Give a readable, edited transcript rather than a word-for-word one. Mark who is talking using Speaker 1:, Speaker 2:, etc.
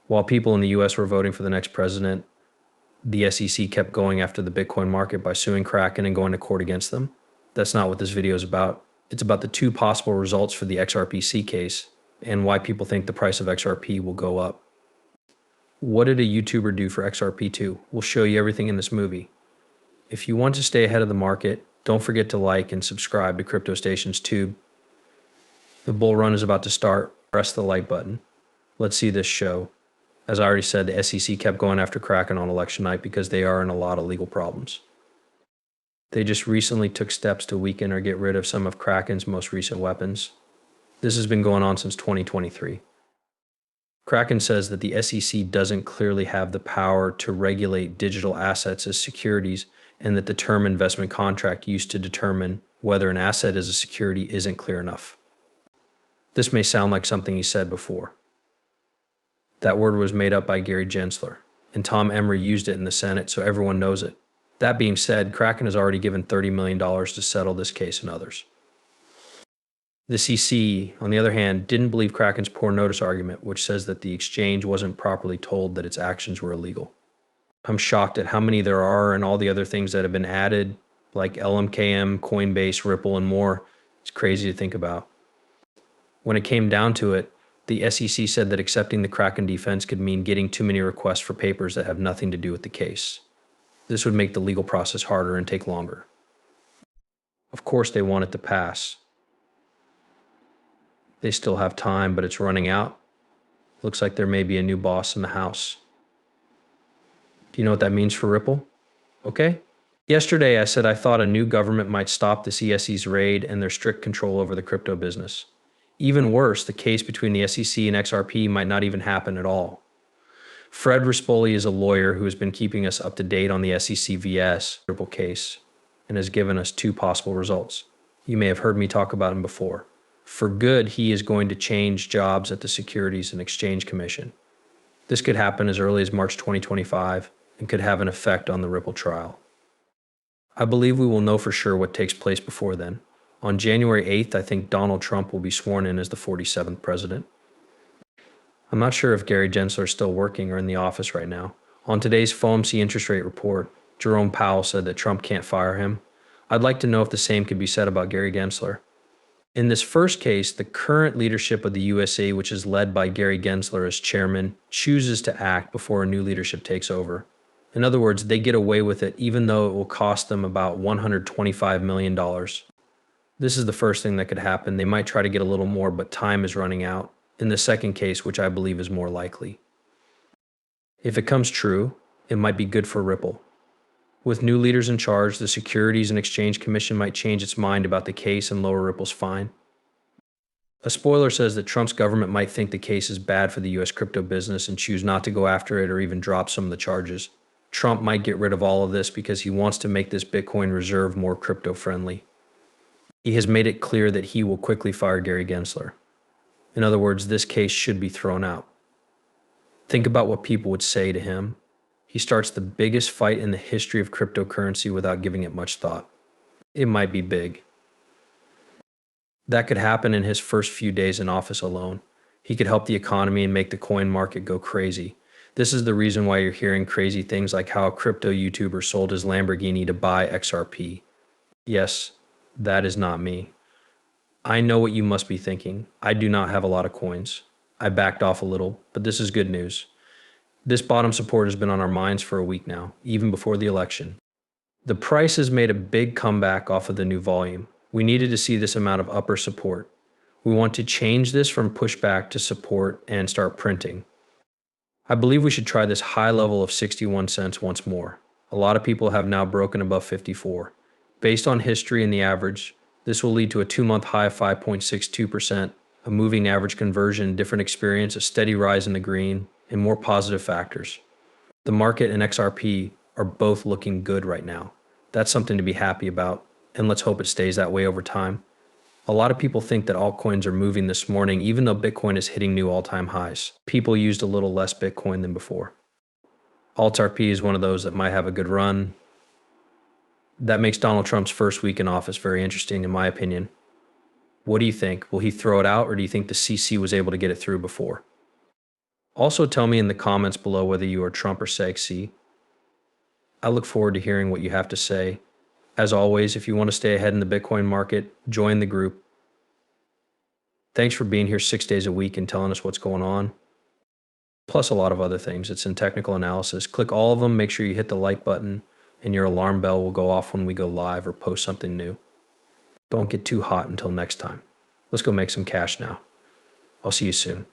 Speaker 1: While people in the US were voting for the next president, the SEC kept going after the Bitcoin market by suing Kraken and going to court against them. That's not what this video is about. It's about the two possible results for the XRP case and why people think the price of XRP will go up. What did a YouTuber do for XRP2? We'll show you everything in this movie. If you want to stay ahead of the market, don't forget to like and subscribe to Crypto Station's tube. The bull run is about to start. Press the like button. Let's see this show. As I already said, the SEC kept going after Kraken on election night because they are in a lot of legal problems. They just recently took steps to weaken or get rid of some of Kraken's most recent weapons. This has been going on since 2023. Kraken says that the SEC doesn't clearly have the power to regulate digital assets as securities, and that the term investment contract used to determine whether an asset is a security isn't clear enough. This may sound like something he said before. That word was made up by Gary Gensler, and Tom Emory used it in the Senate, so everyone knows it. That being said, Kraken has already given $30 million to settle this case and others. The CC, on the other hand, didn't believe Kraken's poor notice argument, which says that the exchange wasn't properly told that its actions were illegal. I'm shocked at how many there are and all the other things that have been added, like LMKM, Coinbase, Ripple, and more. It's crazy to think about. When it came down to it, the SEC said that accepting the Kraken defense could mean getting too many requests for papers that have nothing to do with the case. This would make the legal process harder and take longer. Of course, they want it to pass. They still have time, but it's running out. Looks like there may be a new boss in the house. Do you know what that means for Ripple? Okay. Yesterday, I said I thought a new government might stop the CSE's raid and their strict control over the crypto business. Even worse, the case between the SEC and XRP might not even happen at all. Fred Rispoli is a lawyer who has been keeping us up to date on the SEC vs. Ripple case and has given us two possible results. You may have heard me talk about him before. For good, he is going to change jobs at the Securities and Exchange Commission. This could happen as early as March 2025 and could have an effect on the Ripple trial. I believe we will know for sure what takes place before then. On January 8th, I think Donald Trump will be sworn in as the 47th president. I'm not sure if Gary Gensler is still working or in the office right now. On today's FOMC interest rate report, Jerome Powell said that Trump can't fire him. I'd like to know if the same could be said about Gary Gensler. In this first case, the current leadership of the USA, which is led by Gary Gensler as chairman, chooses to act before a new leadership takes over. In other words, they get away with it even though it will cost them about $125 million. This is the first thing that could happen. They might try to get a little more, but time is running out. In the second case, which I believe is more likely. If it comes true, it might be good for Ripple. With new leaders in charge, the Securities and Exchange Commission might change its mind about the case and lower Ripple's fine. A spoiler says that Trump's government might think the case is bad for the US crypto business and choose not to go after it or even drop some of the charges. Trump might get rid of all of this because he wants to make this Bitcoin reserve more crypto-friendly. He has made it clear that he will quickly fire Gary Gensler. In other words, this case should be thrown out. Think about what people would say to him. He starts the biggest fight in the history of cryptocurrency without giving it much thought. It might be big. That could happen in his first few days in office alone. He could help the economy and make the coin market go crazy. This is the reason why you're hearing crazy things like how a crypto YouTuber sold his Lamborghini to buy XRP. Yes, that is not me. I know what you must be thinking. I do not have a lot of coins. I backed off a little, but this is good news. This bottom support has been on our minds for a week now, even before the election. The price has made a big comeback off of the new volume. We needed to see this amount of upper support. We want to change this from pushback to support and start printing. I believe we should try this high level of 61 cents once more. A lot of people have now broken above 54. Based on history and the average, this will lead to a 2-month high of 5.62%, a moving average conversion, different experience, a steady rise in the green, and more positive factors. The market and XRP are both looking good right now. That's something to be happy about, and let's hope it stays that way over time. A lot of people think that altcoins are moving this morning, even though Bitcoin is hitting new all-time highs. People used a little less Bitcoin than before. Alt-RP is one of those that might have a good run. That makes Donald Trump's first week in office very interesting, in my opinion. What do you think? Will he throw it out, or do you think the CC was able to get it through before? Also, tell me in the comments below whether you are Trump or sexy. I look forward to hearing what you have to say. As always, if you want to stay ahead in the Bitcoin market, join the group. Thanks for being here 6 days a week and telling us what's going on. Plus a lot of other things. It's in technical analysis. Click all of them. Make sure you hit the like button and your alarm bell will go off when we go live or post something new. Don't get too hot until next time. Let's go make some cash now. I'll see you soon.